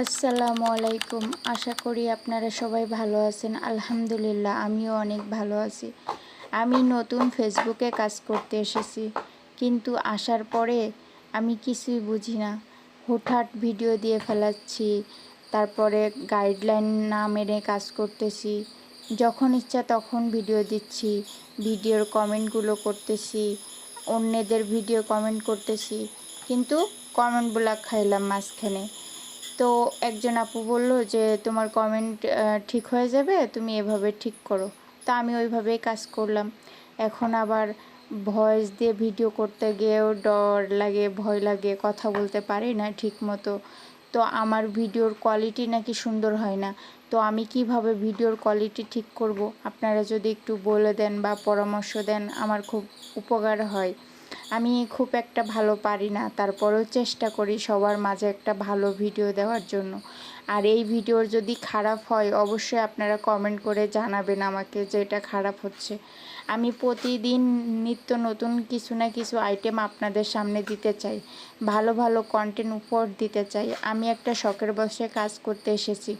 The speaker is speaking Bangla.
আসসালামু আলাইকুম। আশা করি আপনারা সবাই ভালো আছেন। আলহামদুলিল্লাহ আমিও অনেক ভালো আছি। আমি নতুন ফেসবুকে কাজ করতে এসেছি, কিন্তু আসার পরে আমি কিছুই বুঝি না। হুটহাট ভিডিও দিয়ে ফেলাচ্ছি, তারপরে গাইডলাইন না মেনে কাজ করতেছি। যখন ইচ্ছা তখন ভিডিও দিচ্ছি, ভিডিওর কমেন্টগুলো করতেছি, অন্যদের ভিডিও কমেন্ট করতেছি, কিন্তু কমেন্ট ব্লক খাইলাম মাঝখানে। তো একজন আপু বলল যে তোমার কমেন্ট ঠিক হয়ে যাবে, তুমি এভাবে ঠিক করো। তো আমি ওইভাবেই কাজ করলাম। এখন আবার ভয়েস দিয়ে ভিডিও করতে গিয়েও ডর লাগে, ভয় লাগে, কথা বলতে পারি না ঠিক মতো। তো আমার ভিডিওর কোয়ালিটি নাকি সুন্দর হয় না। তো আমি কিভাবে ভিডিওর কোয়ালিটি ঠিক করব, আপনারা যদি একটু বলে দেন বা পরামর্শ দেন আমার খুব উপকার হয়। আমি খুব একটা ভালো পারি না, তারপরেও চেষ্টা করি সবার মাঝে একটা ভালো ভিডিও দেওয়ার জন্য। আর এই ভিডিওর যদি খারাপ হয় অবশ্যই আপনারা কমেন্ট করে জানাবেন আমাকে যে এটা খারাপ হচ্ছে। আমি প্রতিদিন নিত্য নতুন কিছু না কিছু আইটেম আপনাদের সামনে দিতে চাই, ভালো ভালো কন্টেন্ট উপহার দিতে চাই। আমি একটা শখের বশে কাজ করতে এসেছি।